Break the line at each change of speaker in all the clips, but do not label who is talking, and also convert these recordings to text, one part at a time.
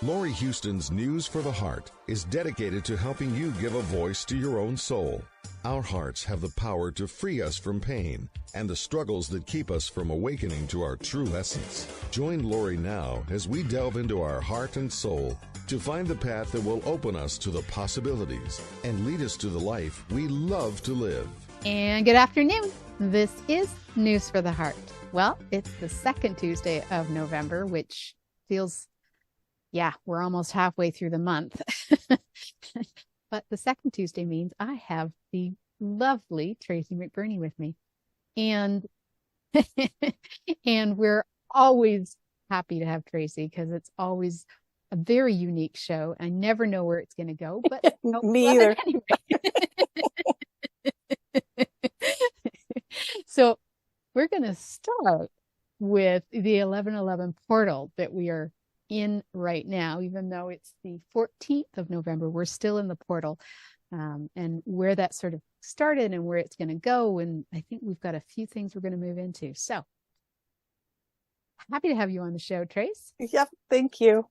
Laurie Huston's News for the Heart is dedicated to helping you give a voice to your own soul. Our hearts have the power to free us from pain and the struggles that keep us from awakening to our true essence. Join Laurie now as we delve into our heart and soul to find the path that will open us to the possibilities and lead us to the life we love to live.
And good afternoon. This is News for the Heart. Well, it's the second Tuesday of November, which feels, we're almost halfway through the month. But the second Tuesday means I have the lovely Tracy McBurney with me. And and we're always happy to have Tracy because it's always a very unique show. I never know where it's going to go, but
me either.
Anyway. So we're going to start with the 1111 portal that we are in right now. Even though it's the 14th of November, we're still in the portal, and where that sort of started and where it's going to go. And I think we've got a few things we're going to move into. So happy to have you on the show, Trace.
Yep. Thank you.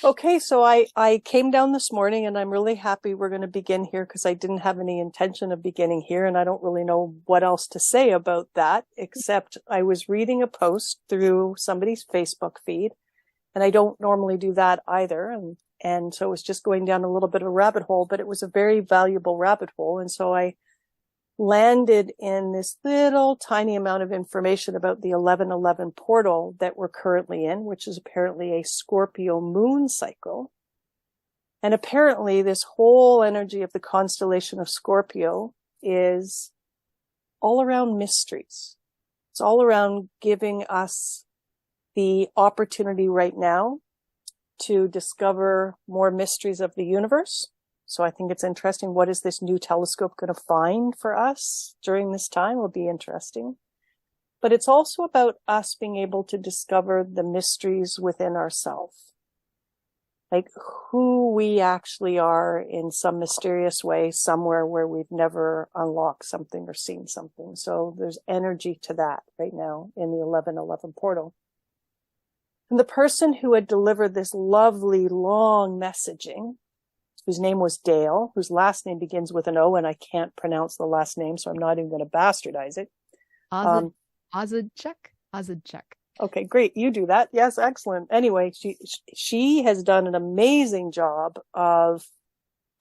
Okay. So I came down this morning and I'm really happy we're going to begin here because I didn't have any intention of beginning here. And I don't really know what else to say about that, except I was reading a post through somebody's Facebook feed, and I don't normally do that either. And so it was just going down a little bit of a rabbit hole, but it was a very valuable rabbit hole. And so I landed in this little tiny amount of information about the 1111 portal that we're currently in, which is apparently a Scorpio moon cycle. And apparently this whole energy of the constellation of Scorpio is all around mysteries. It's all around giving us the opportunity right now to discover more mysteries of the universe. So I think it's interesting. What is this new telescope going to find for us during this time? Will be interesting. But it's also about us being able to discover the mysteries within ourselves, like who we actually are in some mysterious way, somewhere where we've never unlocked something or seen something. So there's energy to that right now in the 1111 portal. And the person who had delivered this lovely long messaging, whose name was Dale, whose last name begins with an O, and I can't pronounce the last name, so I'm not even going to bastardize it.
Ozadchuk.
Okay, great. You do that. Yes, excellent. Anyway, she has done an amazing job of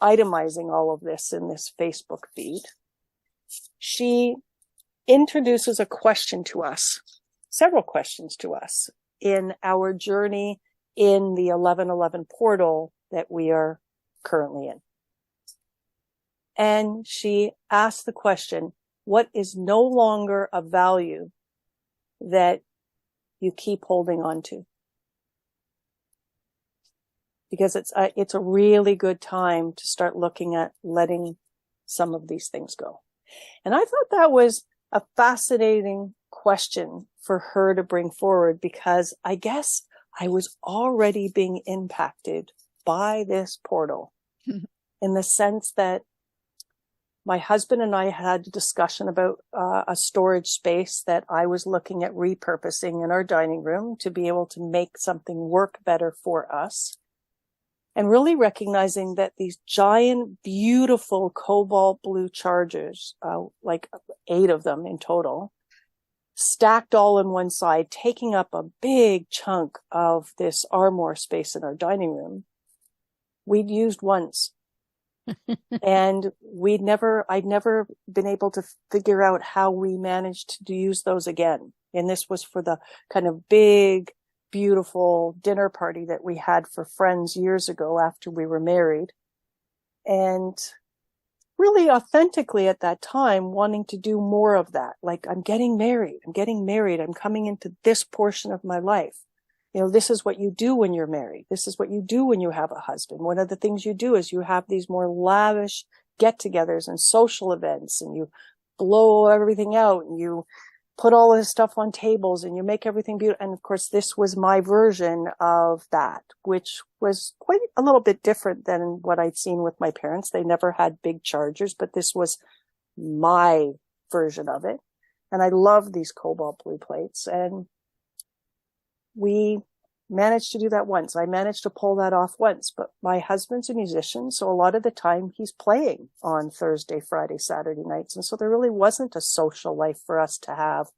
itemizing all of this in this Facebook feed. She introduces a question to us, several questions to us in our journey in the 1111 portal that we are currently in. And she asked the question, what is no longer a value that you keep holding on to? Because it's a really good time to start looking at letting some of these things go. And I thought that was a fascinating question for her to bring forward, because I guess I was already being impacted by this portal in the sense that my husband and I had a discussion about a storage space that I was looking at repurposing in our dining room to be able to make something work better for us. And really recognizing that these giant, beautiful cobalt blue chargers, like 8 of them in total, stacked all in one side, taking up a big chunk of this armoire space in our dining room, we'd used once. And I'd never been able to figure out how we managed to use those again. And this was for the kind of big, beautiful dinner party that we had for friends years ago after we were married. And really authentically at that time wanting to do more of that. Like, I'm getting married. I'm coming into this portion of my life. You know, this is what you do when you're married. This is what you do when you have a husband. One of the things you do is you have these more lavish get-togethers and social events, and you blow everything out, and you put all this stuff on tables, and you make everything beautiful. And of course, this was my version of that, which was quite a little bit different than what I'd seen with my parents. They never had big chargers, but this was my version of it. And I love these cobalt blue plates. And we managed to do that once. I managed to pull that off once, but my husband's a musician. So a lot of the time he's playing on Thursday, Friday, Saturday nights. And so there really wasn't a social life for us to have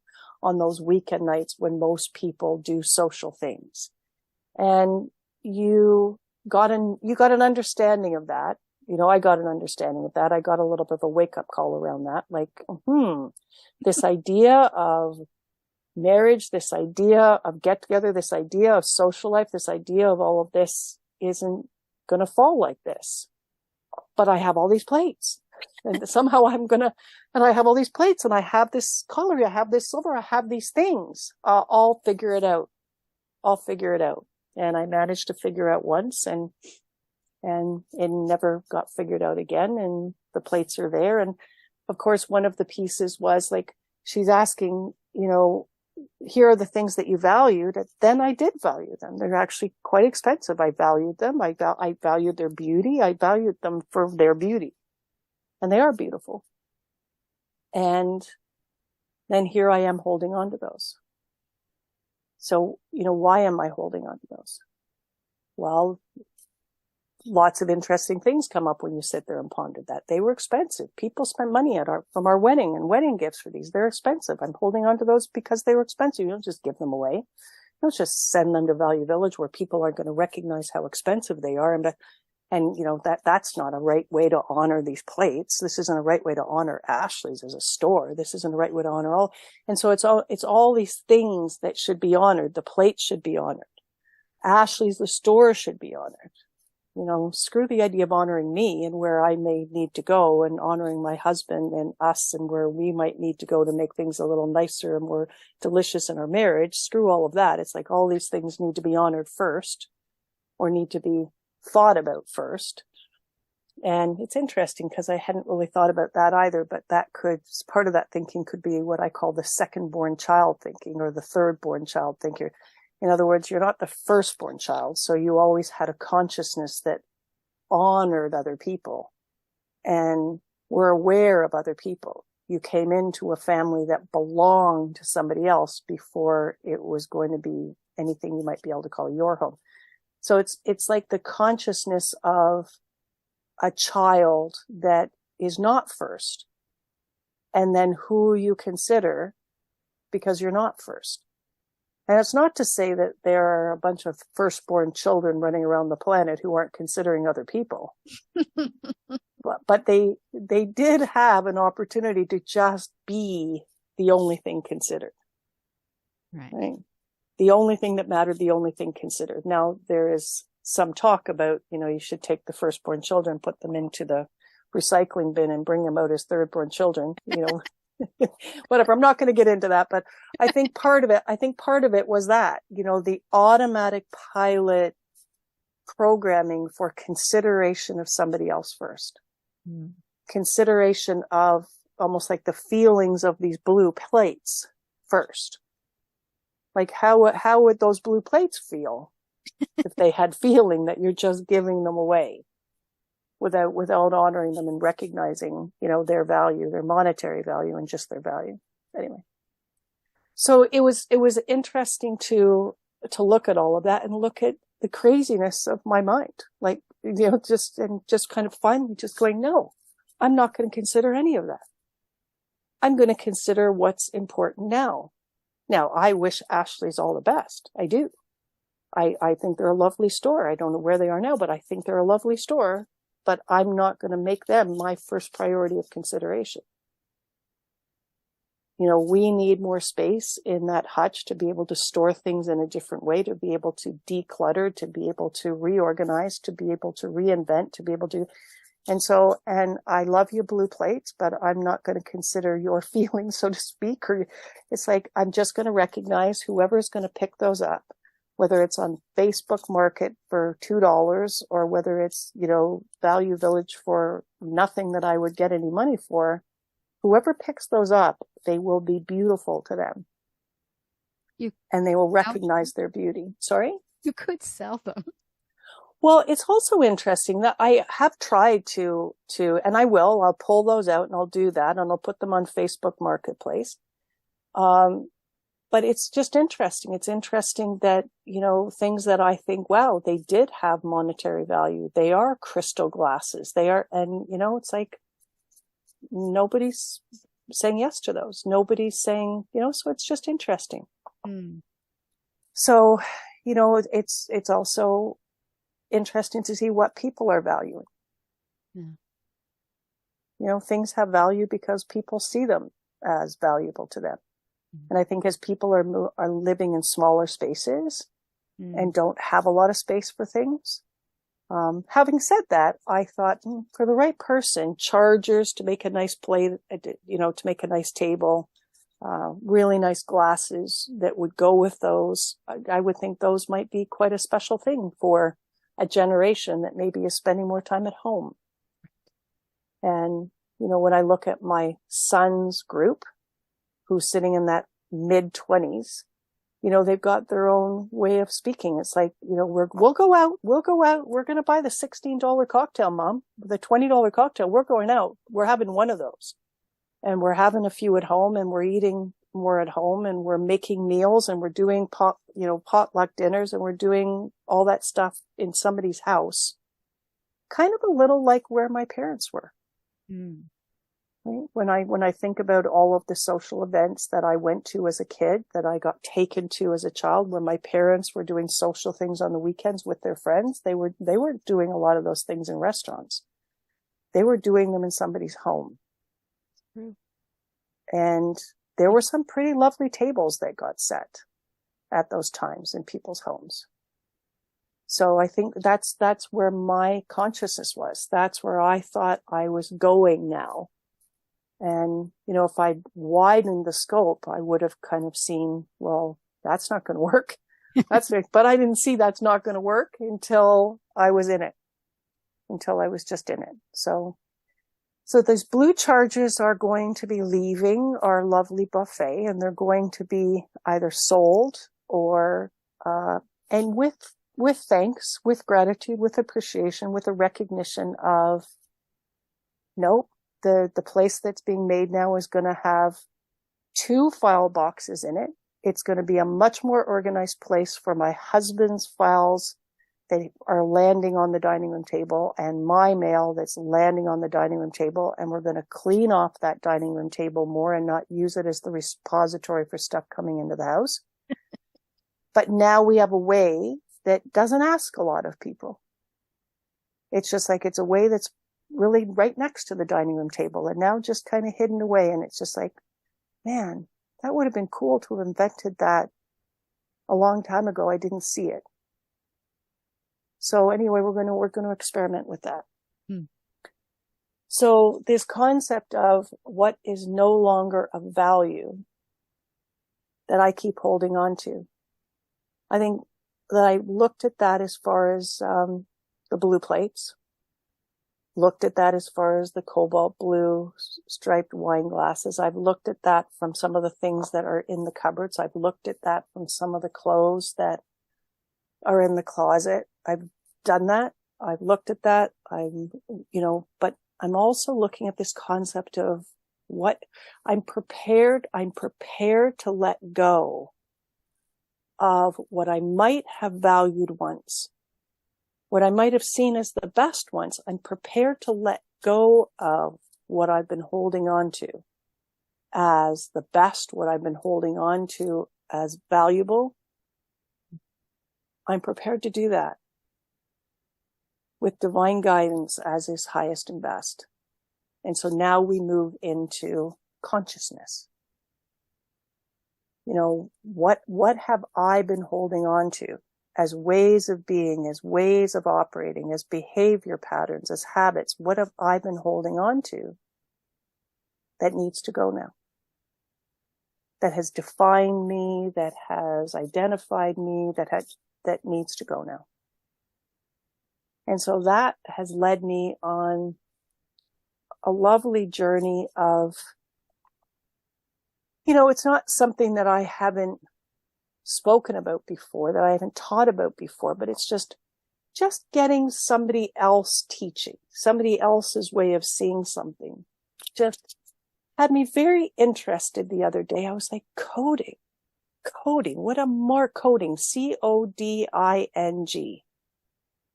on those weekend nights when most people do social things. And you got an understanding of that. You know, I got an understanding of that. I got a little bit of a wake up call around that. Like, this idea of marriage, this idea of get together, this idea of social life, this idea of all of this isn't going to fall like this. But I have all these plates and somehow and I have all these plates and I have this cutlery, I have this silver, I have these things. I'll figure it out. And I managed to figure out once and it never got figured out again. And the plates are there. And of course, one of the pieces was like, she's asking, you know, here are the things that you valued. And then I did value them. They're actually quite expensive. I valued them. I valued their beauty. I valued them for their beauty. And they are beautiful. And then here I am holding on to those. So, you know, why am I holding on to those? Well, lots of interesting things come up when you sit there and ponder that. They were expensive. People spent money from our wedding and wedding gifts for these. They're expensive. I'm holding on to those because they were expensive. You don't just give them away. You don't just send them to Value Village where people aren't going to recognize how expensive they are. And you know, that's not a right way to honor these plates. This isn't a right way to honor Ashley's as a store. This isn't a right way to honor all. And so it's all these things that should be honored. The plates should be honored. Ashley's, the store should be honored. You know, screw the idea of honoring me and where I may need to go and honoring my husband and us and where we might need to go to make things a little nicer and more delicious in our marriage. Screw all of that. It's like all these things need to be honored first or need to be thought about first. And it's interesting because I hadn't really thought about that either, but part of that thinking could be what I call the second-born child thinking or the third-born child thinking. In other words, you're not the firstborn child, so you always had a consciousness that honored other people and were aware of other people. You came into a family that belonged to somebody else before it was going to be anything you might be able to call your home. So it's like the consciousness of a child that is not first, and then who you consider because you're not first. And it's not to say that there are a bunch of firstborn children running around the planet who aren't considering other people. but they did have an opportunity to just be the only thing considered. Right? The only thing that mattered, the only thing considered. Now, there is some talk about, you know, you should take the firstborn children, put them into the recycling bin and bring them out as thirdborn children, you know. Whatever. I'm not going to get into that, but I think part of it was that, you know, the automatic pilot programming for consideration of somebody else first. Consideration of almost like the feelings of these blue plates first. Like how would those blue plates feel if they had feeling that you're just giving them away without honoring them and recognizing, you know, their value, their monetary value and just their value. Anyway. So it was interesting to look at all of that and look at the craziness of my mind. Like, you know, just kind of finally just going, no, I'm not going to consider any of that. I'm going to consider what's important now. Now, I wish Ashley's all the best. I do. I think they're a lovely store. I don't know where they are now, but I think they're a lovely store. But I'm not going to make them my first priority of consideration. You know, we need more space in that hutch to be able to store things in a different way, to be able to declutter, to be able to reorganize, to be able to reinvent, to be able to. And I love you, blue plates, but I'm not going to consider your feelings, so to speak. Or it's like, I'm just going to recognize whoever's going to pick those up, whether it's on Facebook Market for $2 or whether it's, you know, Value Village for nothing that I would get any money for. Whoever picks those up, they will be beautiful to them. And they will recognize their beauty. Sorry?
You could sell them.
Well, it's also interesting that I have tried to, and I'll pull those out and I'll do that and I'll put them on Facebook Marketplace. but it's just interesting. It's interesting that, things that I think, wow, they did have monetary value. They are crystal glasses. They are, and it's like nobody's saying yes to those. Nobody's saying, so it's just interesting.
Mm.
So, it's also interesting to see what people are valuing.
Yeah.
Things have value because people see them as valuable to them. And I think as people are living in smaller spaces and don't have a lot of space for things. Having said that, I thought for the right person, chargers to make a nice plate, to make a nice table, really nice glasses that would go with those. I would think those might be quite a special thing for a generation that maybe is spending more time at home. And, when I look at my son's group, who's sitting in that mid-20s, they've got their own way of speaking. It's like, we'll go out. We're going to buy the $16 cocktail, Mom. The $20 cocktail, we're going out. We're having one of those. And we're having a few at home, and we're eating more at home, and we're making meals, and we're doing potluck dinners, and we're doing all that stuff in somebody's house. Kind of a little like where my parents were.
Mm.
Right? When I think about all of the social events that I went to as a kid, that I got taken to as a child, where my parents were doing social things on the weekends with their friends, they weren't doing a lot of those things in restaurants. They were doing them in somebody's home.
Mm.
And there were some pretty lovely tables that got set at those times in people's homes. So I think that's where my consciousness was. That's where I thought I was going now. And, if I'd widened the scope, I would have kind of seen, well, that's not going to work. But I didn't see that's not going to work until I was in it, until I was just in it. So those blue chargers are going to be leaving our lovely buffet, and they're going to be either sold or, and with thanks, with gratitude, with appreciation, with a recognition of, nope. The place that's being made now is going to have 2 file boxes in it. It's going to be a much more organized place for my husband's files that are landing on the dining room table, and my mail that's landing on the dining room table. And we're going to clean off that dining room table more and not use it as the repository for stuff coming into the house. But now we have a way that doesn't ask a lot of people. It's just like, it's a way that's really right next to the dining room table, and now just kind of hidden away. And it's just like, man, that would have been cool to have invented that a long time ago. I didn't see it. So anyway, we're going to experiment with that. So this concept of what is no longer of value that I keep holding on to, I think that I looked at that as far as the blue plates. Looked at that as far as the cobalt blue striped wine glasses. I've looked at that from some of the things that are in the cupboards. I've looked at that from some of the clothes that are in the closet. I've done that. I've looked at that. But I'm also looking at this concept of what I'm prepared to let go of what I might have valued once. What I might have seen as the best once. I'm prepared to let go of what I've been holding on to as the best, what I've been holding on to as valuable. I'm prepared to do that with divine guidance as is highest and best. And so now we move into consciousness. What have I been holding on to as ways of being, as ways of operating, as behavior patterns, as habits? What have I been holding on to that needs to go now? That has defined me, that has identified me, that needs to go now. And so that has led me on a lovely journey of, it's not something that I haven't spoken about before, that I haven't taught about before, but it's just getting somebody else teaching, somebody else's way of seeing something, just had me very interested the other day. I was like, coding. Coding. What a mark coding. C-O-D-I-N-G.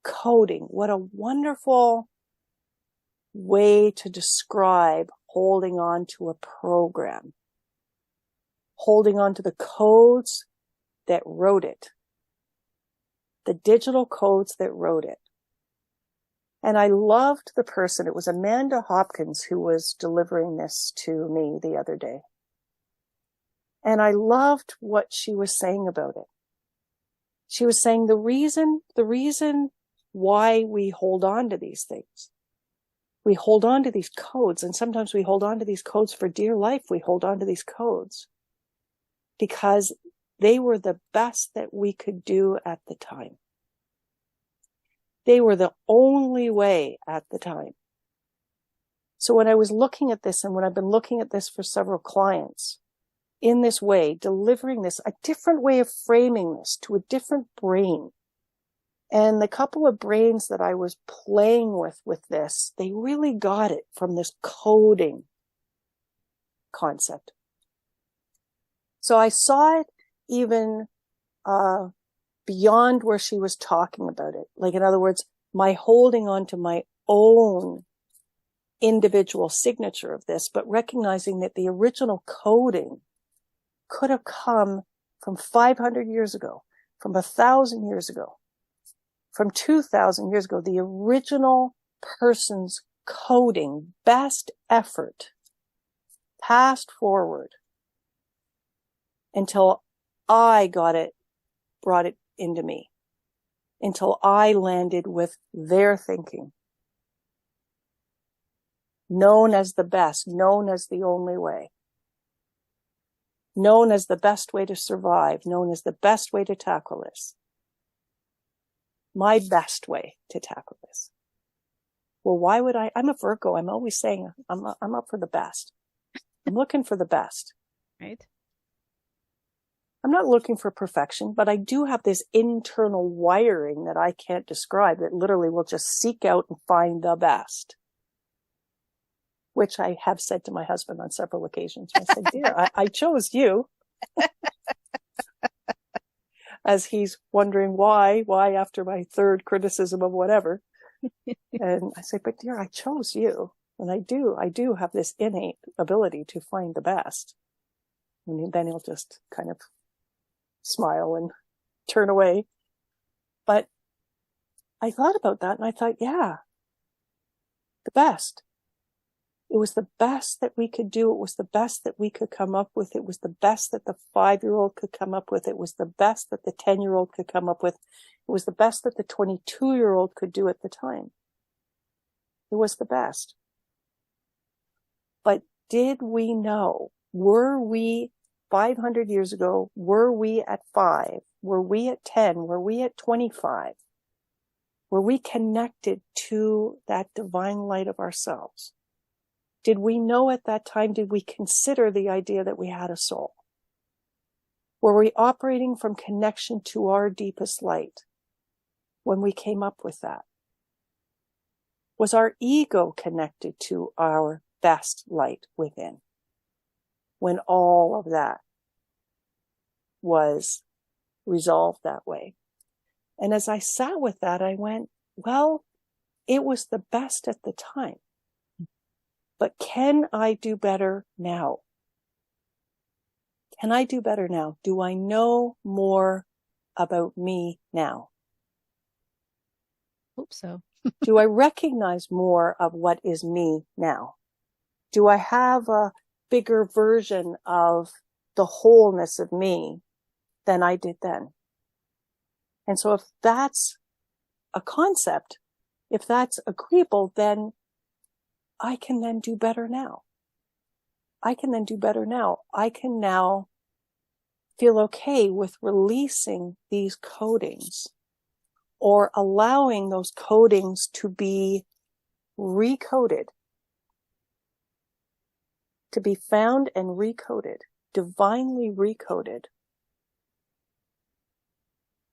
Coding. What a wonderful way to describe holding on to a program. Holding on to the codes that wrote it. The digital codes that wrote it. And I loved the person. It was Amanda Hopkins who was delivering this to me the other day. And I loved what she was saying about it. She was saying the reason why we hold on to these things. We hold on to these codes, and sometimes we hold on to these codes for dear life. We hold on to these codes because they were the best that we could do at the time. They were the only way at the time. So when I was looking at this, and when I've been looking at this for several clients, in this way, delivering this, a different way of framing this to a different brain. And the couple of brains that I was playing with this, they really got it from this coding concept. So I saw it even beyond where she was talking about it. Like, in other words, my holding on to my own individual signature of this, but recognizing that the original coding could have come from 500 years ago, from 1,000 years ago, from 2,000 years ago. The original person's coding, best effort, passed forward until I got it, brought it into me, until I landed with their thinking. Known as the best, known as the only way, known as the best way to survive, known as the best way to tackle this. My best way to tackle this. Well, why would I'm a Virgo. I'm always saying I'm up for the best. I'm looking for the best.
Right.
I'm not looking for perfection, but I do have this internal wiring that I can't describe that literally will just seek out and find the best. Which I have said to my husband on several occasions. I said, dear, I chose you. As he's wondering why after my third criticism of whatever. And I say, but dear, I chose you. And I do have this innate ability to find the best. And then he'll just kind of smile and turn away. But I thought about that and I thought, yeah, the best. It was the best that we could do. It was the best that we could come up with. It was the best that the 5-year-old could come up with. It was the best that the 10-year-old could come up with. It was the best that the 22-year-old could do at the time. It was the best. But did we know? Were we 500 years ago? Were we at 5? Were we at 10? Were we at 25? Were we connected to that divine light of ourselves? Did we know at that time, did we consider the idea that we had a soul? Were we operating from connection to our deepest light when we came up with that? Was our ego connected to our best light within when all of that was resolved that way? And as I sat with that, I went, well, it was the best at the time. But can I do better now? Can I do better now? Do I know more about me now?
Hope so.
Do I recognize more of what is me now? Do I have a bigger version of the wholeness of me than I did then? And so if that's a concept, if that's agreeable, then I can then do better now. I can then do better now. I can now feel okay with releasing these codings or allowing those codings to be recoded, to be found and recoded, divinely recoded,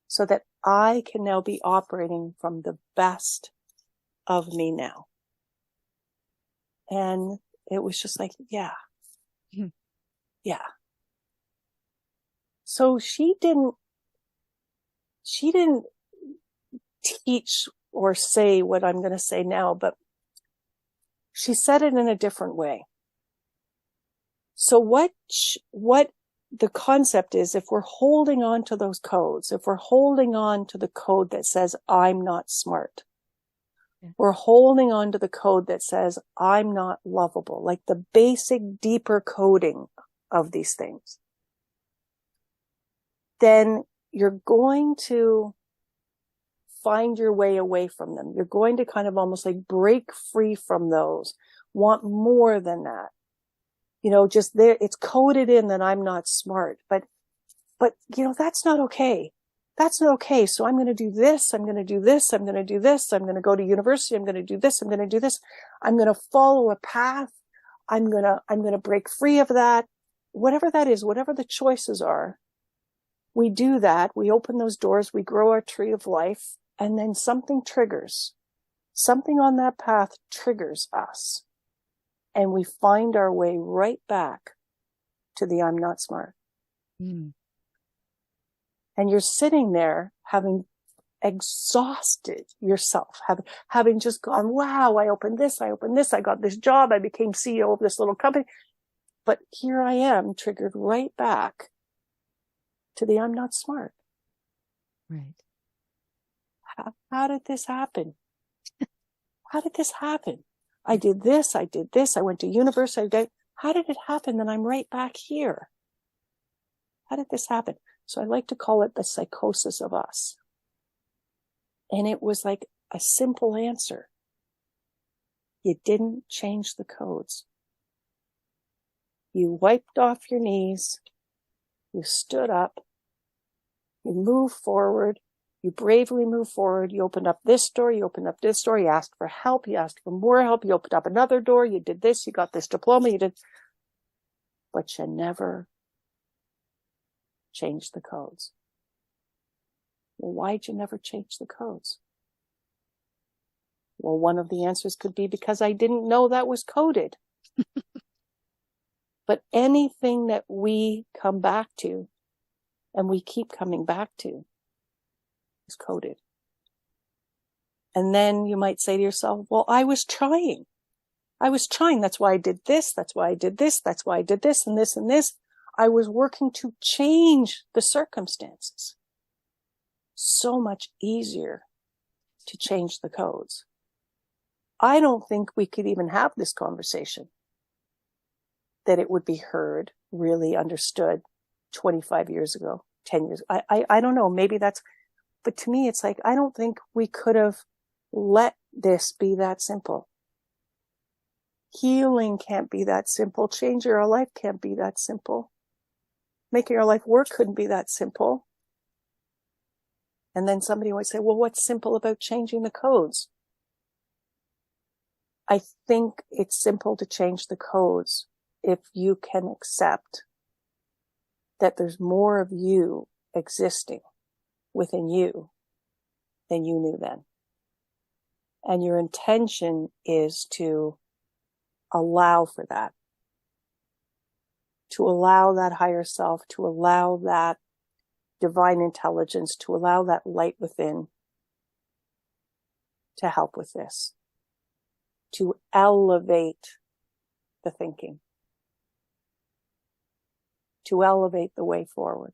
so that I can now be operating from the best of me now. And it was just like, yeah. So she didn't teach or say what I'm going to say now, but she said it in a different way. So what the concept is, if we're holding on to those codes, if we're holding on to the code that says, I'm not smart, we're holding on to the code that says, I'm not lovable, like the basic deeper coding of these things, then you're going to find your way away from them. You're going to kind of almost like break free from those, want more than that. You know, just there, it's coded in that I'm not smart, but, you know, that's not okay. That's not okay. So I'm going to do this. I'm going to do this. I'm going to do this. I'm going to go to university. I'm going to do this. I'm going to do this. I'm going to follow a path. I'm going to break free of that. Whatever that is, whatever the choices are, we do that. We open those doors. We grow our tree of life, and then something triggers. Something on that path triggers us. And we find our way right back to the I'm not smart. Mm. And you're sitting there having exhausted yourself, having just gone, wow, I opened this, I got this job, I became CEO of this little company. But here I am, triggered right back to the I'm not smart.
Right.
How did this happen? How did this happen? I did this, I went to university, how did it happen that I'm right back here? How did this happen? So I like to call it the psychosis of us. And it was like a simple answer. You didn't change the codes. You wiped off your knees, you stood up, you moved forward, you bravely moved forward. You opened up this door. You opened up this door. You asked for help. You asked for more help. You opened up another door. You did this. You got this diploma. But you never changed the codes. Well, why'd you never change the codes? Well, one of the answers could be because I didn't know that was coded. But anything that we come back to, and we keep coming back to, is coded. And then you might say to yourself, well, I was trying. That's why I did this. That's why I did this. That's why I did this and this and this. I was working to change the circumstances. So much easier to change the codes. I don't think we could even have this conversation, that it would be heard, really understood 25 years ago, 10 years. I don't know. Maybe that's, but to me, it's like, I don't think we could have let this be that simple. Healing can't be that simple. Changing our life can't be that simple. Making our life work couldn't be that simple. And then somebody would say, well, what's simple about changing the codes? I think it's simple to change the codes if you can accept that there's more of you existing within you than you knew then. And your intention is to allow for that. To allow that higher self, to allow that divine intelligence, to allow that light within to help with this. To elevate the thinking. To elevate the way forward.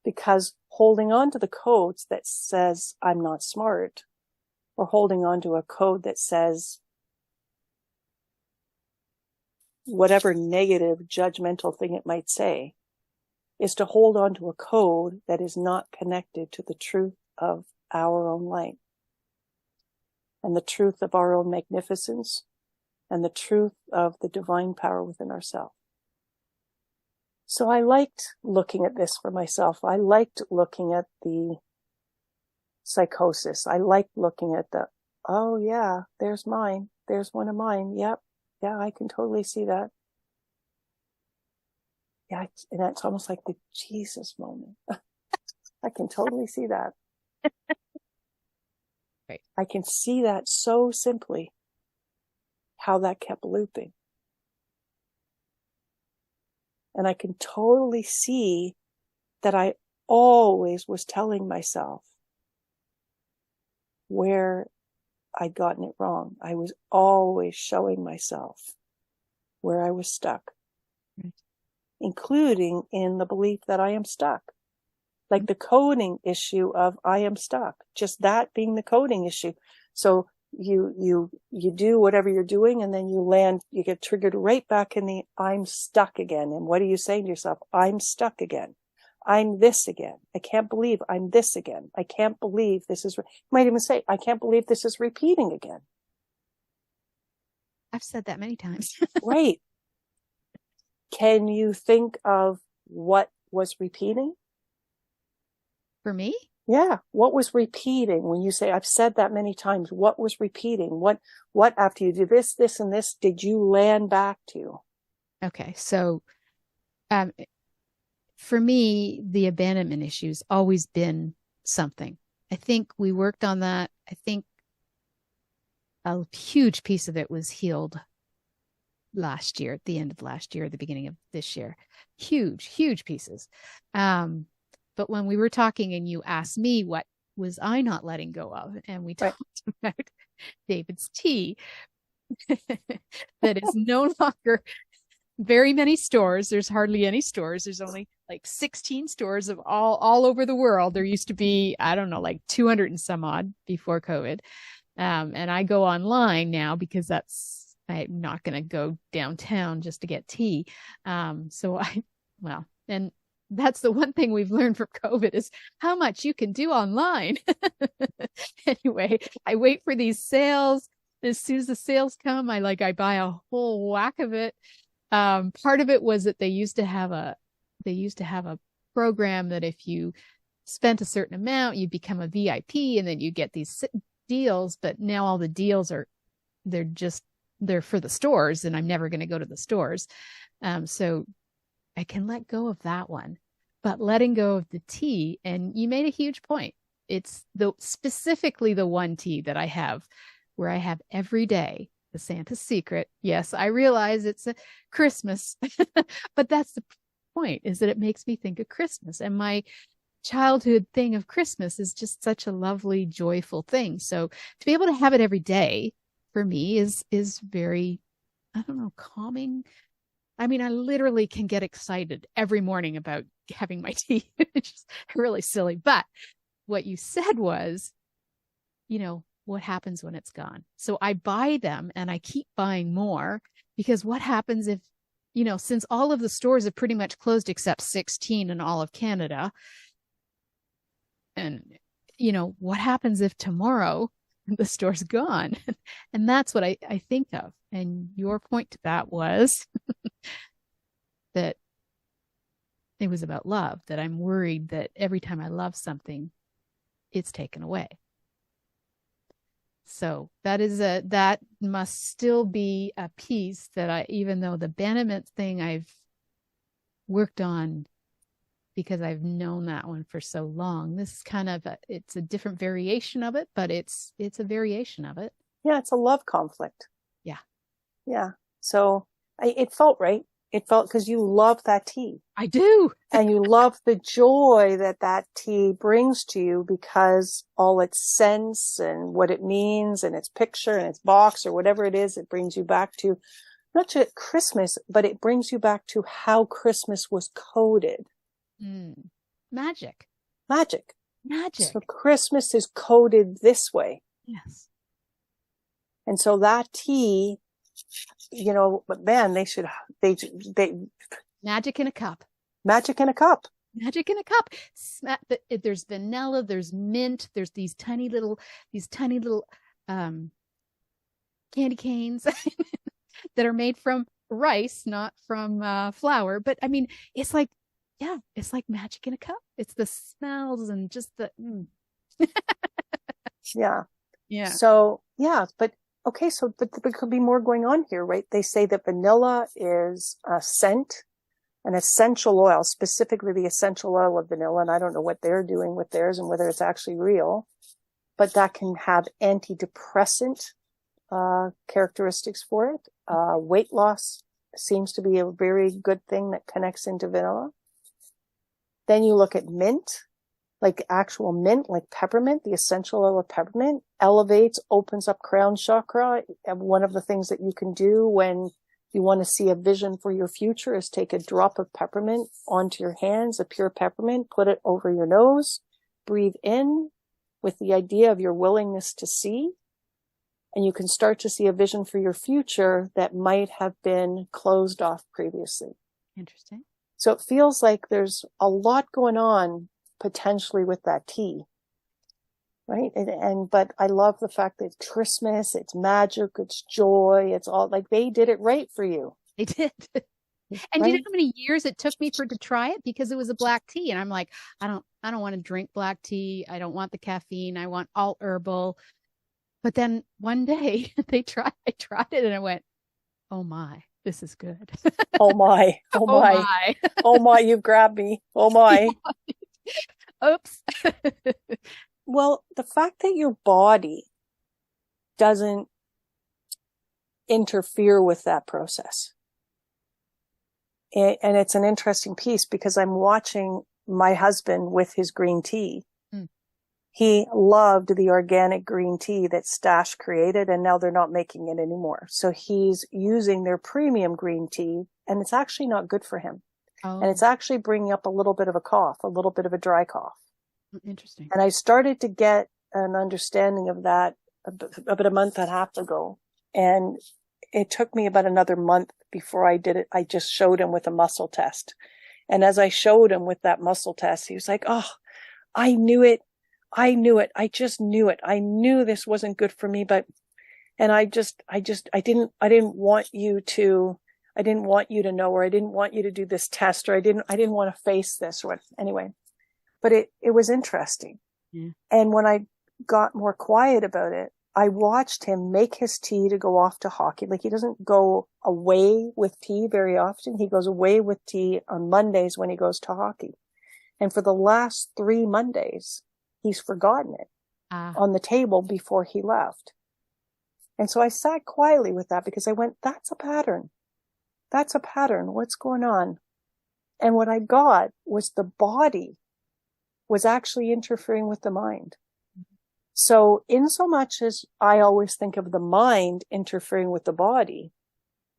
Because holding on to the codes that says, I'm not smart, or holding on to a code that says whatever negative, judgmental thing it might say, is to hold on to a code that is not connected to the truth of our own light, and the truth of our own magnificence, and the truth of the divine power within ourselves. So I liked looking at this for myself. I liked looking at the psychosis. I liked looking at the, oh yeah, there's mine. There's one of mine. Yep. Yeah, I can totally see that. Yeah, and that's almost like the Jesus moment. I can totally see that.
Right.
I can see that so simply, how that kept looping. And I can totally see that I always was telling myself where I'd gotten it wrong. I was always showing myself where I was stuck, including in the belief that I am stuck. Like the coding issue of I am stuck, just that being the coding issue. So you do whatever you're doing, and then you get triggered right back in the I'm stuck again. And what are you saying to yourself? I'm stuck again. I'm this again. I can't believe I'm this again. I can't believe this is, you might even say, I can't believe this is repeating again.
I've said that many times.
Right. Can you think of what was repeating?
For me?
Yeah. What was repeating when you say, I've said that many times? What was repeating? What after you did this, this, and this, did you land back to?
Okay. So, for me, the abandonment issue's always been something. I think we worked on that. I think a huge piece of it was healed last year, at the end of last year, the beginning of this year. Huge pieces. But when we were talking and you asked me what was I not letting go of, and we talked about David's tea that is no longer very many stores. There's hardly any stores. There's only like 16 stores of all over the world. There used to be, I don't know, like 200 and some odd before COVID. And I go online now because I'm not going to go downtown just to get tea. And that's the one thing we've learned from COVID is how much you can do online. Anyway, I wait for these sales. As soon as the sales come, I buy a whole whack of it. Part of it was that they used to have a program that if you spent a certain amount, you become a VIP and then you get these deals. But now all the deals they're for the stores, and I'm never going to go to the stores. So I can let go of that one, but letting go of the tea. And you made a huge point. It's specifically the one tea that I have where I have every day. The Santa's Secret. Yes, I realize it's a Christmas, but that's the point, is that it makes me think of Christmas. And my childhood thing of Christmas is just such a lovely, joyful thing. So to be able to have it every day for me is very, I don't know, calming. I mean, I literally can get excited every morning about having my tea. It's just really silly. But what you said was, what happens when it's gone? So I buy them and I keep buying more, because what happens if, since all of the stores have pretty much closed except 16 in all of Canada. And, what happens if tomorrow the store's gone? And that's what I think of. And your point to that was that it was about love, that I'm worried that every time I love something, it's taken away. So that must still be a piece that even though the abandonment thing I've worked on because I've known that one for so long, this is kind of it's a different variation of it, but it's a variation of it.
Yeah. It's a love conflict.
Yeah.
Yeah. So it felt right. It felt, because you love that tea.
I do.
And you love the joy that tea brings to you, because all its scents and what it means and its picture and its box or whatever it is, it brings you back to not just Christmas, but it brings you back to how Christmas was coded.
Magic.
So Christmas is coded this way.
Yes.
And so that tea, but man, they
magic in a cup.
Magic in a cup.
Magic in a cup. There's vanilla, there's mint, there's these tiny little candy canes that are made from rice, not from flour. But I mean, it's like magic in a cup. It's the smells and just the
Yeah.
So
but okay, but there could be more going on here, right? They say that vanilla is a scent, an essential oil, specifically the essential oil of vanilla. And I don't know what they're doing with theirs and whether it's actually real, but that can have antidepressant characteristics for it, weight loss seems to be a very good thing that connects into vanilla. Then you look at mint, like actual mint, like peppermint, the essential oil of peppermint elevates, opens up crown chakra. And one of the things that you can do when you want to see a vision for your future is take a drop of peppermint onto your hands, a pure peppermint, put it over your nose, breathe in with the idea of your willingness to see. And you can start to see a vision for your future that might have been closed off previously.
Interesting.
So it feels like there's a lot going on potentially with that tea, right? But I love the fact that it's Christmas, it's magic, it's joy, it's all like they did it right for you.
They did. And
Right?
do you know how many years it took me to try it? Because it was a black tea. And I'm like, I don't want to drink black tea. I don't want the caffeine. I want all herbal. But then one day I tried it and I went, oh my, this is good.
Oh my, oh my,
Oh my.
oh my, you've grabbed me. Oh my.
Oops.
Well, the fact that your body doesn't interfere with that process. And it's an interesting piece because I'm watching my husband with his green tea. He loved the organic green tea that Stash created, and now they're not making it anymore. So he's using their premium green tea, and it's actually not good for him.
Oh.
And it's actually bringing up a little bit of a cough, a little bit of a dry cough.
Interesting.
And I started to get an understanding of that about a month and a half ago. And it took me about another month before I did it. I just showed him with a muscle test. And as I showed him with that muscle test, he was like, oh, I knew it. I knew it. I just knew it. I knew this wasn't good for me, and I didn't want you to know, or I didn't want you to do this test, or I didn't want to face this, or anyway, but it was interesting.
Yeah.
And when I got more quiet about it, I watched him make his tea to go off to hockey. Like, he doesn't go away with tea very often. He goes away with tea on Mondays when he goes to hockey. And for the last 3 Mondays, he's forgotten it on the table before he left. And so I sat quietly with that because I went, that's a pattern. That's a pattern. What's going on? And what I got was the body was actually interfering with the mind. So in so much as I always think of the mind interfering with the body,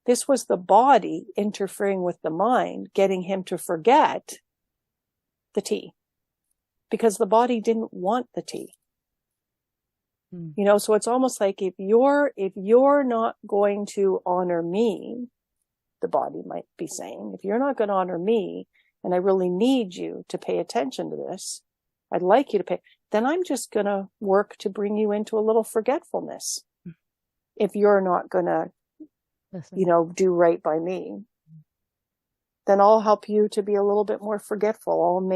this was the body interfering with the mind, getting him to forget the tea. Because the body didn't want the tea. You know, so it's almost like if you're not going to honor me, the body might be saying, if you're not going to honor me, and I really need you to pay attention to this, I'd like you to pay, then I'm just going to work to bring you into a little forgetfulness. If you're not going to, do right by me, then I'll help you to be a little bit more forgetful.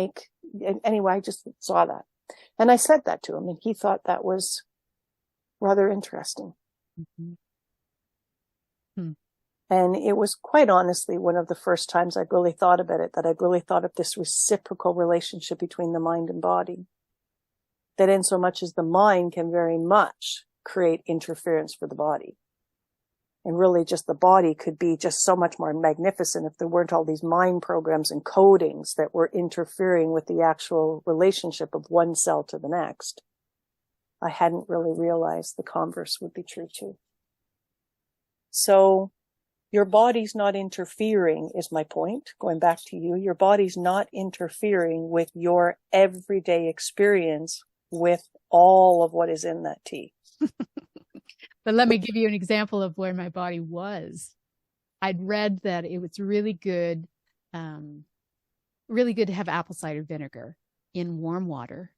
Anyway, I just saw that. And I said that to him, and he thought that was rather interesting. And it was quite honestly one of the first times I'd really thought about it, that I'd really thought of this reciprocal relationship between the mind and body. That in so much as the mind can very much create interference for the body. And really just the body could be just so much more magnificent if there weren't all these mind programs and codings that were interfering with the actual relationship of one cell to the next. I hadn't really realized the converse would be true too. So your body's not interfering is my point. Going back to you, your body's not interfering with your everyday experience with all of what is in that tea.
But let me give you an example of where my body was. I'd read that it was really good to have apple cider vinegar in warm water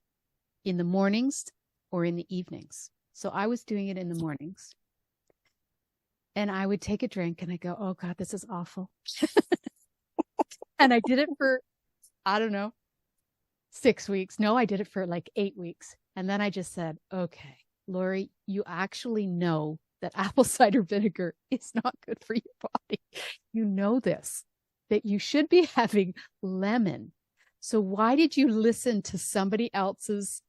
in the mornings or in the evenings. So I was doing it in the mornings. And I would take a drink and I go, oh God, this is awful. And I did it for, 6 weeks. No, I did it for like 8 weeks. And then I just said, okay, Laurie, you actually know that apple cider vinegar is not good for your body. You know this, that you should be having lemon. So why did you listen to somebody else's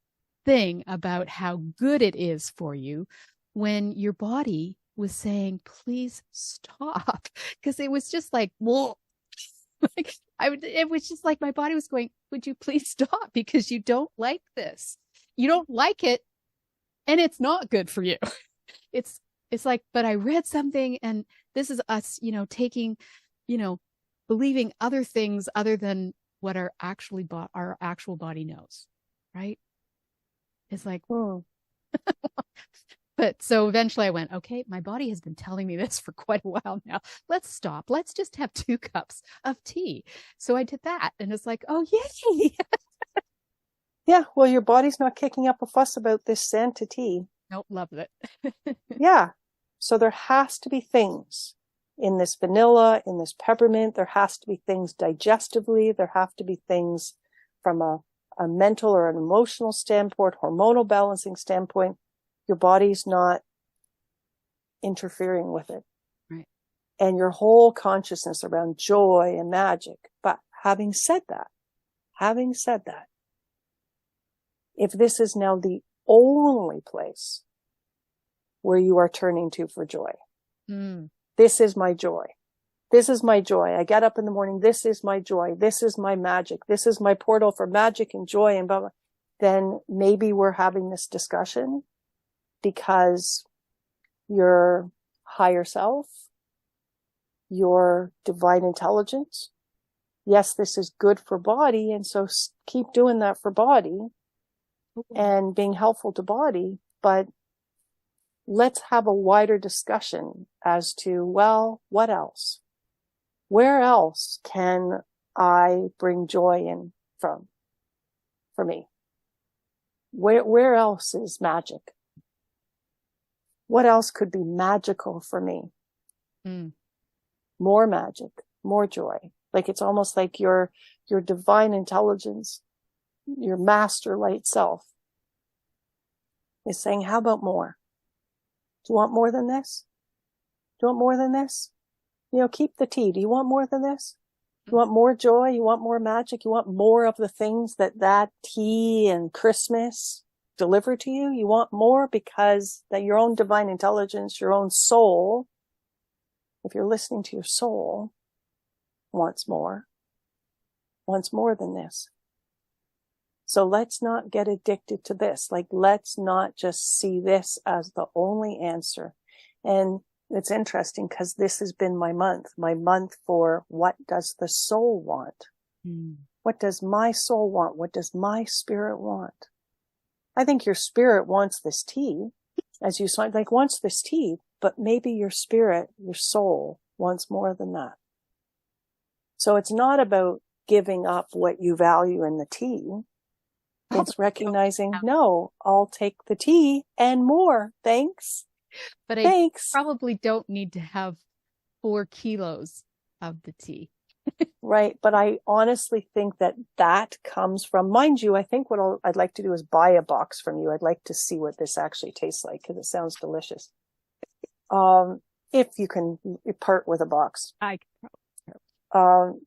thing about how good it is for you when your body was saying, please stop. Because it was just like, whoa. Like it was just like my body was going, would you please stop? Because you don't like this. You don't like it. And it's not good for you. It's like, but I read something, and this is us, taking, believing other things other than what our actual body knows. Right. It's like, oh. But so eventually I went, okay, my body has been telling me this for quite a while now. Let's stop. Let's just have 2 cups of tea. So I did that, and it's like, oh, yay.
Yeah. Well, your body's not kicking up a fuss about this Santa tea.
Nope. Loved it.
Yeah. So there has to be things in this vanilla, in this peppermint. There has to be things digestively. There have to be things from a mental or an emotional standpoint, hormonal balancing standpoint. Your body's not interfering with it.
Right.
And your whole consciousness around joy and magic. But having said that, if this is now the only place where you are turning to for joy, this is my joy. This is my joy. I get up in the morning. This is my joy. This is my magic. This is my portal for magic and joy and blah, blah. Then maybe we're having this discussion because your higher self, your divine intelligence, yes, this is good for body. And so keep doing that for body and being helpful to body. But let's have a wider discussion as to, well, what else? Where else can I bring joy in from, for me? Where else is magic? What else could be magical for me? More magic, more joy. Like it's almost like your divine intelligence, your master light self is saying, how about more? Do you want more than this? Do you want more than this? Keep the tea. Do you want more than this? You want more joy? You want more magic? You want more of the things that tea and Christmas deliver to you? You want more because that your own divine intelligence, your own soul, if you're listening to your soul, wants more than this. So let's not get addicted to this. Like, let's not just see this as the only answer. And it's interesting because this has been my month for what does the soul want? What does my soul want? What does my spirit want? I think your spirit wants this tea, as you said, like wants this tea, but maybe your spirit, your soul wants more than that. So it's not about giving up what you value in the tea. It's recognizing, no, I'll take the tea and more. Thanks.
But I probably don't need to have 4 kilos of the tea.
Right. But I honestly think that comes from, mind you, I think what I'd like to do is buy a box from you. I'd like to see what this actually tastes like because it sounds delicious. If you can part with a box.
I can.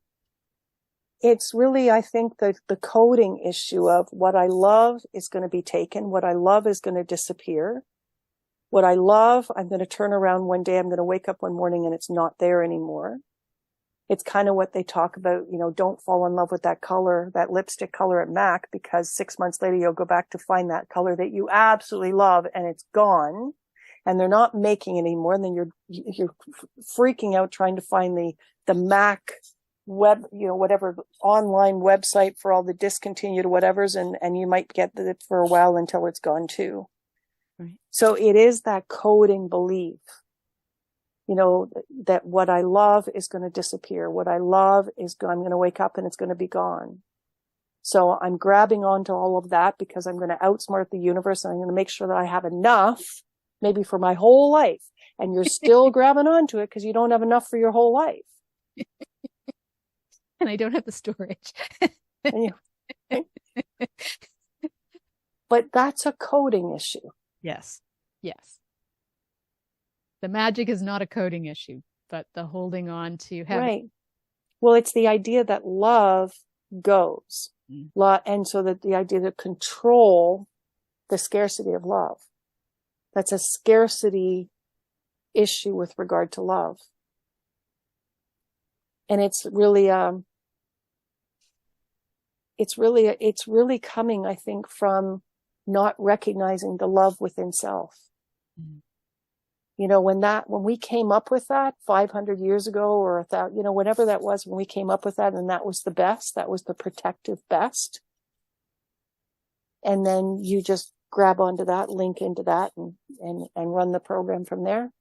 It's really, I think, the coding issue of what I love is going to be taken. What I love is going to disappear. What I love, I'm going to turn around one day. I'm going to wake up one morning and it's not there anymore. It's kind of what they talk about, don't fall in love with that color, that lipstick color at MAC, because 6 months later you'll go back to find that color that you absolutely love and it's gone and they're not making it anymore. And then you're freaking out trying to find the MAC web, whatever online website for all the discontinued whatevers. And you might get it for a while until it's gone too.
Right.
So it is that coding belief, that what I love is going to disappear. What I love I'm going to wake up and it's going to be gone. So I'm grabbing onto all of that because I'm going to outsmart the universe and I'm going to make sure that I have enough, maybe for my whole life. And you're still grabbing onto it because you don't have enough for your whole life.
And I don't have the storage.
But that's a coding issue.
Yes. The magic is not a coding issue, but the holding on to having.
Right. Well, it's the idea that love goes. And so that the idea to control the scarcity of love. That's a scarcity issue with regard to love. And it's really coming, I think, from not recognizing the love within self. Mm-hmm. You know, when we came up with that 500 years ago or 1,000, you know, whatever that was, when we came up with that, and that was the best, that was the protective best. And then you just grab onto that, link into that, and run the program from there.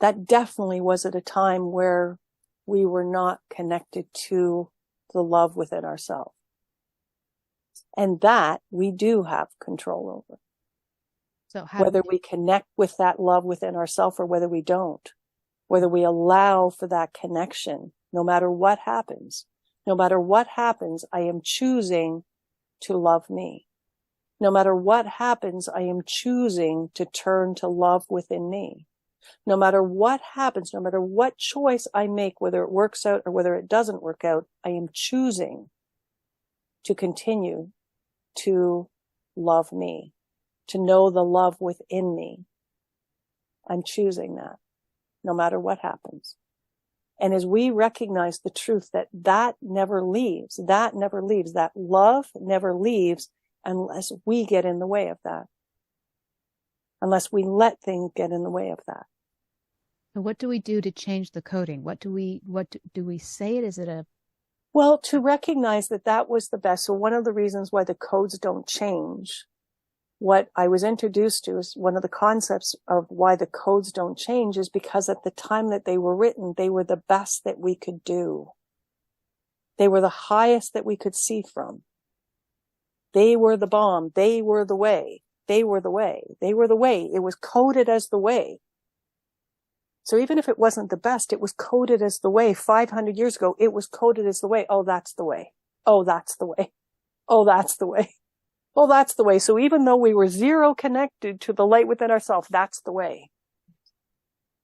That definitely was at a time where we were not connected to the love within ourselves. And that we do have control over. So whether we connect with that love within ourselves or whether we don't, whether we allow for that connection, no matter what happens, I am choosing to love me. No matter what happens, I am choosing to turn to love within me. No matter what happens, no matter what choice I make, whether it works out or whether it doesn't work out, I am choosing to continue to love me, to know the love within me. I'm choosing that, no matter what happens. And as we recognize the truth that never leaves, that love never leaves unless we get in the way of that. Unless we let things get in the way of that.
So what do we do to change the coding? What do we say it? Is it a...
Well, to recognize that was the best. So one of the reasons why the codes don't change, what I was introduced to is one of the concepts of why the codes don't change is because at the time that they were written, they were the best that we could do. They were the highest that we could see from. They were the bomb. They were the way. They were the way. They were the way. It was coded as the way. So even if it wasn't the best, it was coded as the way. 500 years ago, it was coded as the way. Oh, that's the way. Oh, that's the way. Oh, that's the way. Oh, that's the way. So even though we were zero connected to the light within ourselves, that's the way.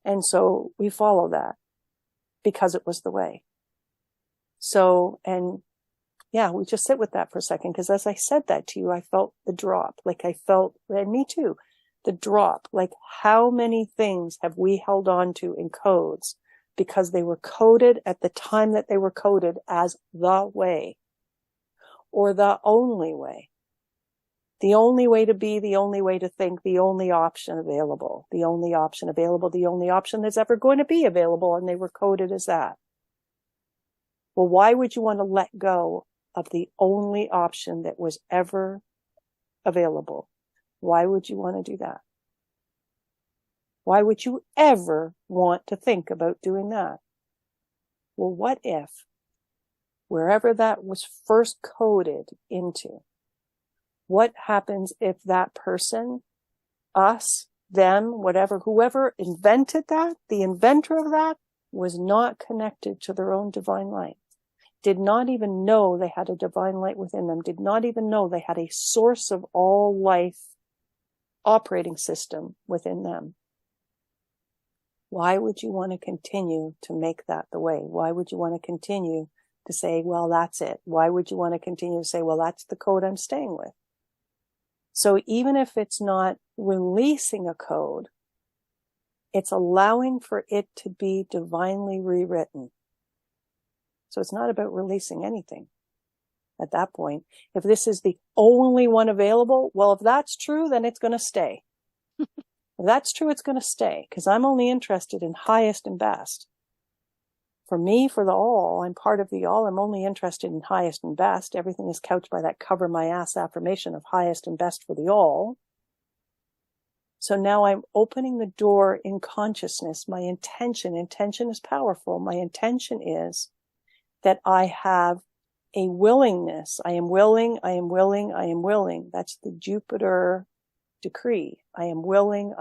And so we follow that because it was the way. So, and yeah, we just sit with that for a second. Because as I said that to you, I felt the drop. Like I felt, and me too, the drop. Like how many things have we held on to in codes because they were coded at the time that they were coded as the way or the only way. The only way to be, the only way to think, the only option available, the only option that's ever going to be available, and they were coded as that. Well, why would you want to let go of the only option that was ever available? Why would you want to do that? Why would you ever want to think about doing that? Well, what if, wherever that was first coded into, what happens if that person, us, them, whatever, whoever invented that, the inventor of that, was not connected to their own divine light, did not even know they had a divine light within them, did not even know they had a source of all life operating system within them? Why would you want to continue to make that the way? Why would you want to continue to say, well, that's it? Why would you want to continue to say, well, that's the code I'm staying with? So even if it's not releasing a code, it's allowing for it to be divinely rewritten. So it's not about releasing anything at that point. If this is the only one available, well, if that's true, then it's going to stay. If that's true, it's going to stay, because I'm only interested in highest and best. For me, for the all, I'm part of the all. I'm only interested in highest and best. Everything is couched by that cover my ass affirmation of highest and best for the all. So now I'm opening the door in consciousness. My intention is powerful. My intention is that I have a willingness. I am willing. That's the Jupiter decree. I am willing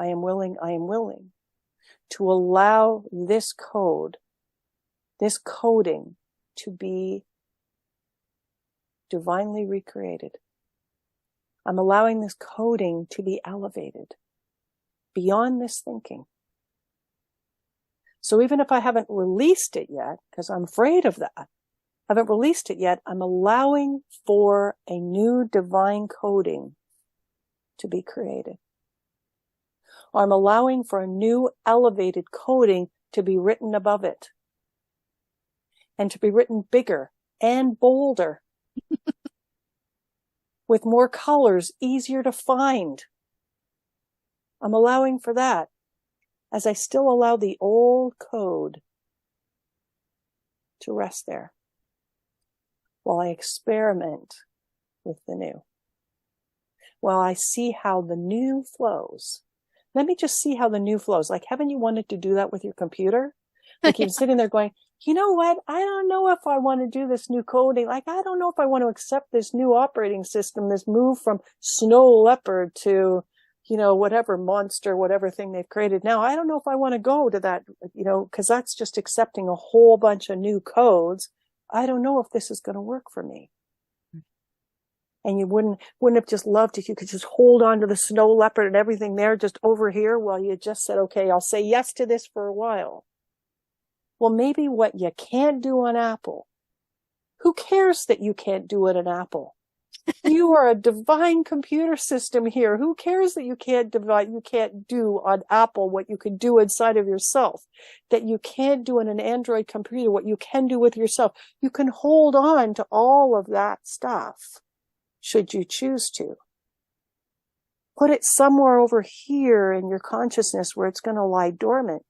to allow this code, this coding, to be divinely recreated. I'm allowing this coding to be elevated beyond this thinking. So even if I haven't released it yet, because I'm afraid of that, I haven't released it yet, I'm allowing for a new divine coding to be created. or I'm allowing for a new elevated coding to be written above it, and to be written bigger and bolder with more colors, easier to find. I'm allowing for that as I still allow the old code to rest there while I experiment with the new. While I see how the new flows. Let me just see how the new flows. Like, haven't you wanted to do that with your computer? Like, you're sitting there going, you know what? I don't know if I want to do this new coding. Like, I don't know if I want to accept this new operating system, this move from snow leopard to, you know, whatever monster, whatever thing they've created now. I don't know if I want to go to that, you know, because that's just accepting a whole bunch of new codes. I don't know if this is going to work for me. And you wouldn't have just loved if you could just hold on to the snow leopard and everything there just over here while you just said, okay, I'll say yes to this for a while. Well, maybe what you can't do on Apple, who cares that you can't do it on Apple? You are a divine computer system here. Who cares that you can't do on Apple what you can do inside of yourself, that you can't do on an Android computer, what you can do with yourself. You can hold on to all of that stuff. Should you choose to. Put it somewhere over here in your consciousness where it's going to lie dormant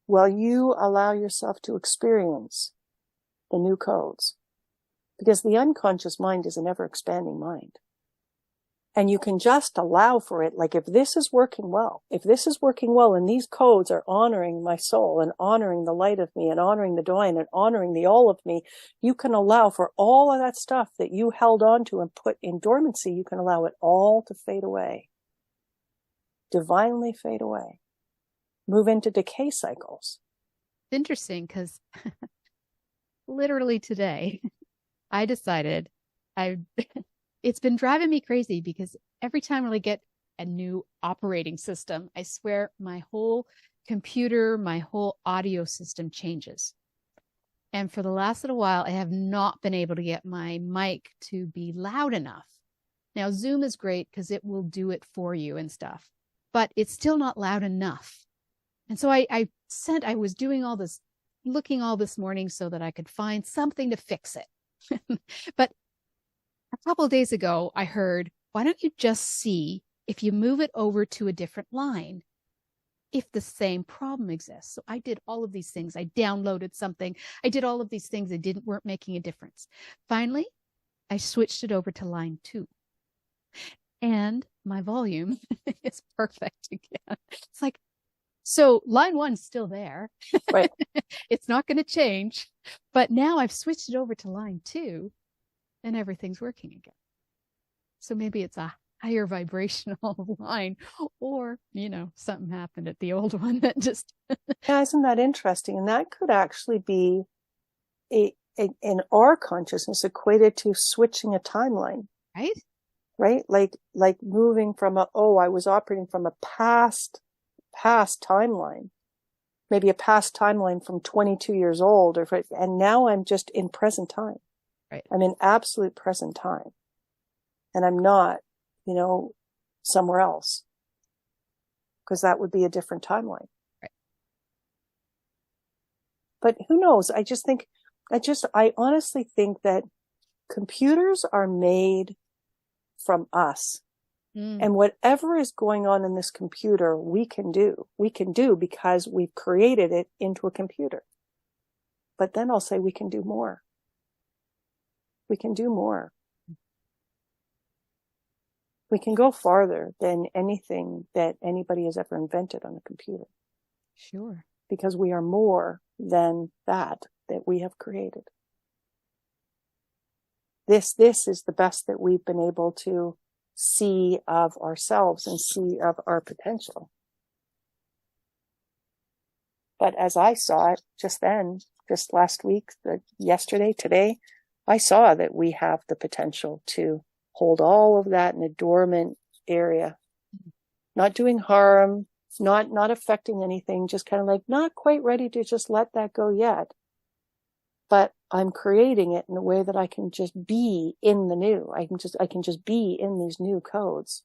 while you allow yourself to experience the new codes. Because the unconscious mind is an ever-expanding mind. And you can just allow for it. Like, if this is working well and these codes are honoring my soul and honoring the light of me and honoring the divine and honoring the all of me, you can allow for all of that stuff that you held on to and put in dormancy. You can allow it all to fade away. Divinely fade away. Move into decay cycles.
It's interesting because literally today I decided it's been driving me crazy because every time I get a new operating system, I swear my whole computer, my whole audio system changes. And for the last little while, I have not been able to get my mic to be loud enough. Now, Zoom is great because it will do it for you and stuff, but it's still not loud enough. And so I was doing all this, looking all this morning so that I could find something to fix it. But a couple of days ago, I heard, why don't you just see if you move it over to a different line, if the same problem exists? So I did all of these things. I downloaded something. I did all of these things that weren't making a difference. Finally, I switched it over to line 2. And my volume is perfect again. It's like, so line 1's still there.
Right.
It's not going to change. But now I've switched it over to line 2. And everything's working again. So maybe it's a higher vibrational line, or, you know, something happened at the old one that just.
Yeah, isn't that interesting? And that could actually be in our consciousness equated to switching a timeline.
Right?
Right? Like moving from I was operating from a past timeline, maybe a past timeline from 22 years old, and now I'm just in present time.
Right.
I'm in absolute present time. And I'm not, you know, somewhere else. Because that would be a different timeline.
Right.
But who knows? I honestly think that computers are made from us. And whatever is going on in this computer, we can do because we've created it into a computer. But then I'll say we can do more. We can do more. We can go farther than anything that anybody has ever invented on a computer.
Sure.
Because we are more than that we have created. This is the best that we've been able to see of ourselves and see of our potential. But as I saw it just last week, yesterday, today, I saw that we have the potential to hold all of that in a dormant area, not doing harm, not affecting anything, just kind of like not quite ready to just let that go yet. But I'm creating it in a way that I can just be in the new. I can just be in these new codes.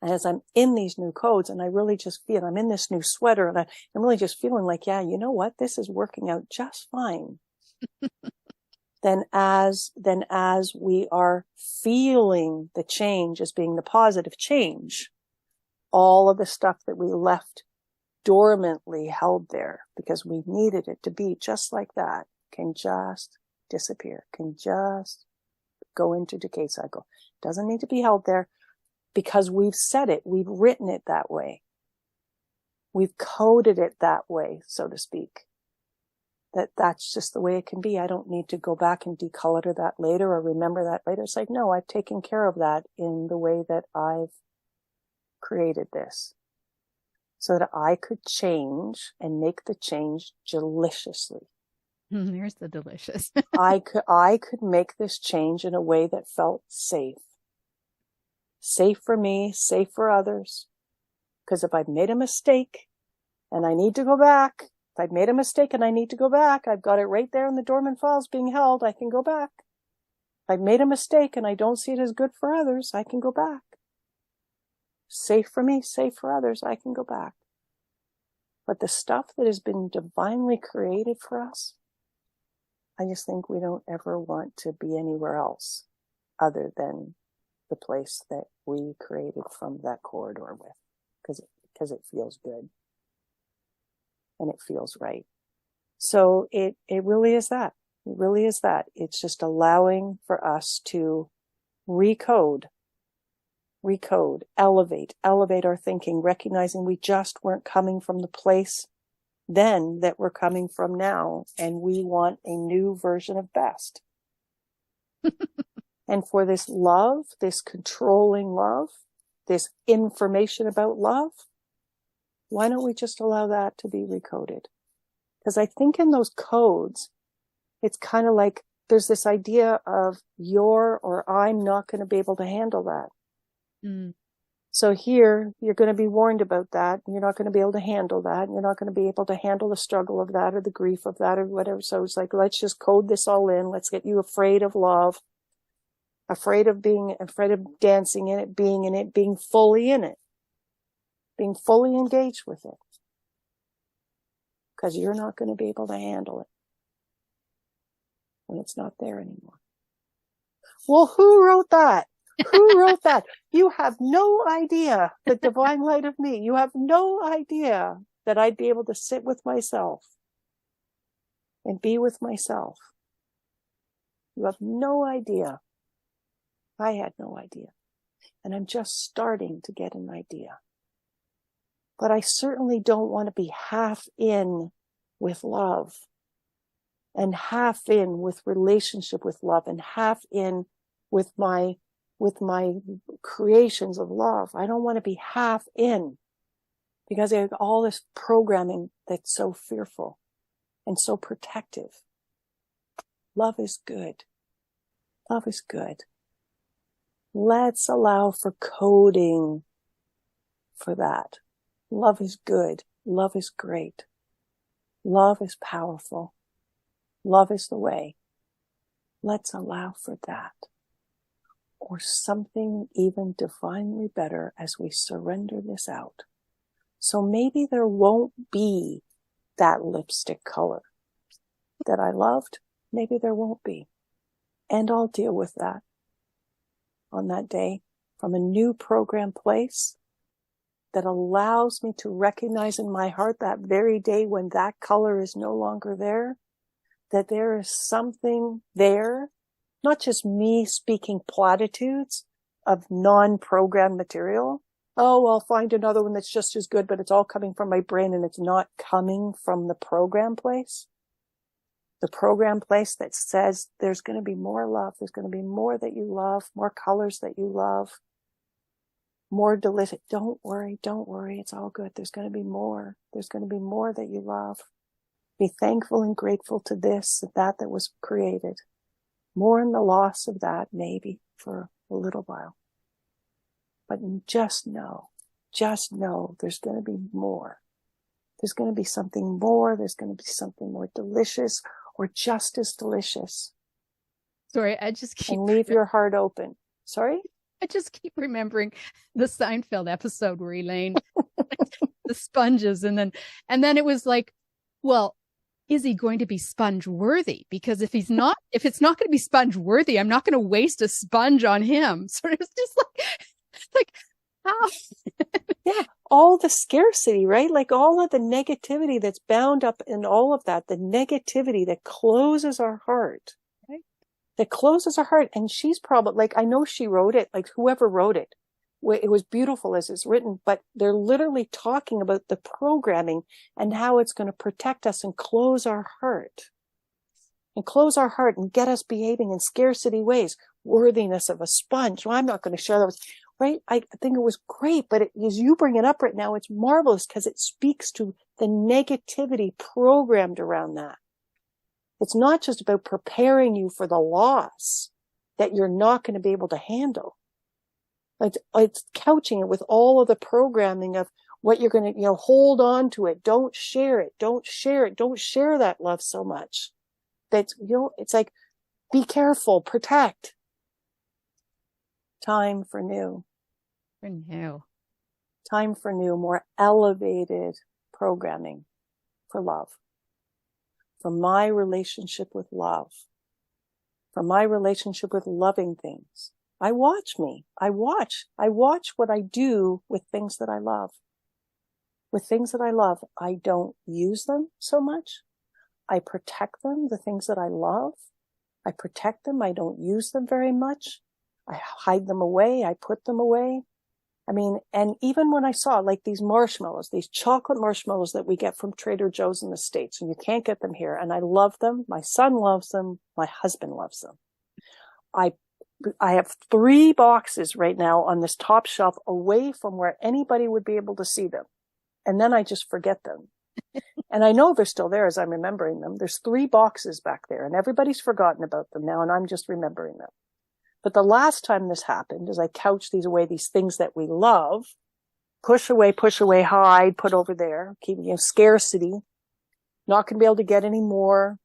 as I'm in these new codes, and I really just feel I'm in this new sweater, and I'm really just feeling like, yeah, you know what? This is working out just fine. Then as we are feeling the change as being the positive change, all of the stuff that we left dormantly held there because we needed it to be just like that can just disappear, can just go into decay cycle. Doesn't need to be held there because we've said it, we've written it that way. We've coded it that way, so to speak. That's just the way it can be. I don't need to go back and decolor that later or remember that later. It's like, no, I've taken care of that in the way that I've created this so that I could change and make the change deliciously.
There's the delicious.
I could make this change in a way that felt safe. Safe for me, safe for others. Because if I've made a mistake and I need to go back, if I've made a mistake and I need to go back, I've got it right there in the dormant files being held, I can go back. If I've made a mistake and I don't see it as good for others, I can go back. Safe for me, safe for others, I can go back. But the stuff that has been divinely created for us, I just think we don't ever want to be anywhere else other than the place that we created from that corridor with, because it feels good and it feels right. So it really is that. It really is that. It's just allowing for us to recode, elevate our thinking, recognizing we just weren't coming from the place then that we're coming from now, and we want a new version of best. And for this love, this controlling love, this information about love, why don't we just allow that to be recoded? Because I think in those codes, it's kind of like there's this idea of you're or I'm not going to be able to handle that. Mm. So here, you're going to be warned about that, and you're not going to be able to handle that, and you're not going to be able to handle the struggle of that or the grief of that or whatever. So it's like, let's just code this all in. Let's get you afraid of love, afraid of dancing in it, being fully in it, being fully engaged with it. Because you're not going to be able to handle it when it's not there anymore. Well, who wrote that? Who wrote that? You have no idea the divine light of me. You have no idea that I'd be able to sit with myself and be with myself. You have no idea. I had no idea. And I'm just starting to get an idea. But I certainly don't want to be half in with love and half in with relationship with love and half in with my creations of love. I don't want to be half in because I have all this programming that's so fearful and so protective. Love is good. Love is good. Let's allow for coding for that. Love is good. Love is great. Love is powerful. Love is the way. Let's allow for that. Or something even divinely better as we surrender this out. So maybe there won't be that lipstick color that I loved. Maybe there won't be. And I'll deal with that on that day from a new program place that allows me to recognize in my heart that very day when that color is no longer there, that there is something there. Not just me speaking platitudes of non-programmed material. Oh, I'll find another one that's just as good, but it's all coming from my brain and it's not coming from the program place. The program place that says there's going to be more love. There's going to be more that you love, more colors that you love, more delicious. Don't worry. It's all good. There's going to be more. There's going to be more that you love. Be thankful and grateful to this, that was created. More in the loss of that, maybe, for a little while. But just know there's going to be more. There's going to be something more. There's going to be something more delicious or just as delicious.
Sorry, I just keep...
And leave your heart open. Sorry?
I just keep remembering the Seinfeld episode where Elaine the sponges, and then it was like, well, is he going to be sponge worthy? Because if it's not going to be sponge worthy, I'm not going to waste a sponge on him. So it was just like how?
Yeah, all the scarcity, right? Like all of the negativity that's bound up in all of that, the negativity that closes our heart, right? That closes our heart. And she's probably like, I know she wrote it, like whoever wrote it, it was beautiful as it's written, but they're literally talking about the programming and how it's going to protect us and close our heart and get us behaving in scarcity ways, worthiness of a sponge. Well, I'm not going to share those, right? I think it was great, but as you bring it up right now, it's marvelous because it speaks to the negativity programmed around that. It's not just about preparing you for the loss that you're not going to be able to handle. Like it's couching it with all of the programming of what you're going to, hold on to it. Don't share it. Don't share it. Don't share that love so much. That's, it's like, be careful, protect. Time for new. Time for new, more elevated programming for love. For my relationship with love. For my relationship with loving things. I watch what I do with things that I love. With things that I love, I don't use them so much. I protect them, the things that I love. I protect them. I don't use them very much. I hide them away. I put them away. I mean, and even when I saw like these marshmallows, these chocolate marshmallows that we get from Trader Joe's in the States, and you can't get them here, and I love them. My son loves them. My husband loves them. I have 3 boxes right now on this top shelf away from where anybody would be able to see them. And then I just forget them. And I know they're still there as I'm remembering them. There's 3 boxes back there and everybody's forgotten about them now and I'm just remembering them. But the last time this happened is I couched these away, these things that we love, push away, hide, put over there, keep, scarcity, not going to be able to get any more.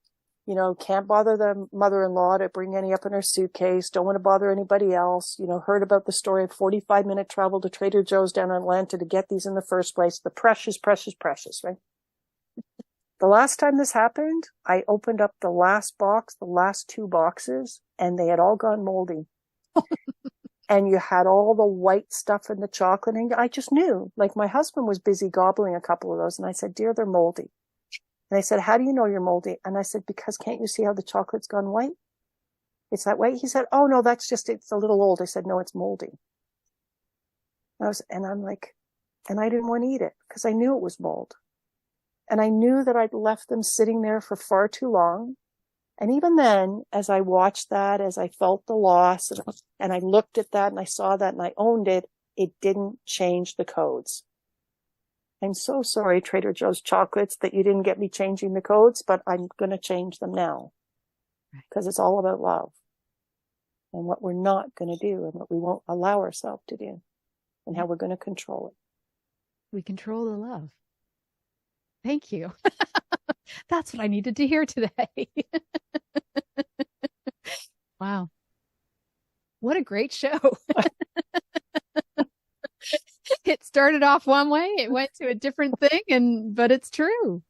Can't bother the mother-in-law to bring any up in her suitcase. Don't want to bother anybody else. Heard about the story of 45-minute travel to Trader Joe's down in Atlanta to get these in the first place. The precious, right? The last time this happened, I opened up the last box, the last 2 boxes, and they had all gone moldy. And you had all the white stuff in the chocolate. And I just knew, like my husband was busy gobbling a couple of those. And I said, dear, they're moldy. And they said, how do you know you're moldy? And I said, because can't you see how the chocolate's gone white? It's that way. He said, oh no, it's a little old. I said, no, it's moldy. And I'm like, and I didn't want to eat it because I knew it was mold. And I knew that I'd left them sitting there for far too long. And even then, as I watched that, as I felt the loss and I looked at that and I saw that and I owned it, it didn't change the codes. I'm so sorry, Trader Joe's chocolates, that you didn't get me changing the codes, but I'm going to change them now because it's all about love and what we're not going to do and what we won't allow ourselves to do and how we're going to control it.
We control the love. Thank you. That's what I needed to hear today. Wow. What a great show. It started off one way, it went to a different thing, but it's true.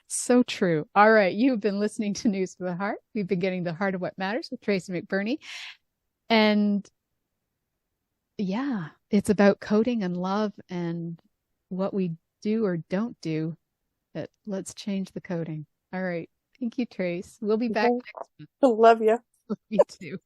So true. All right. You've been listening to News for the Heart. We've been getting the heart of what matters with Tracy McBurney. And yeah, it's about coding and love and what we do or don't do. But let's change the coding. All right. Thank you, Trace. We'll be back next month.
I love you.
You too.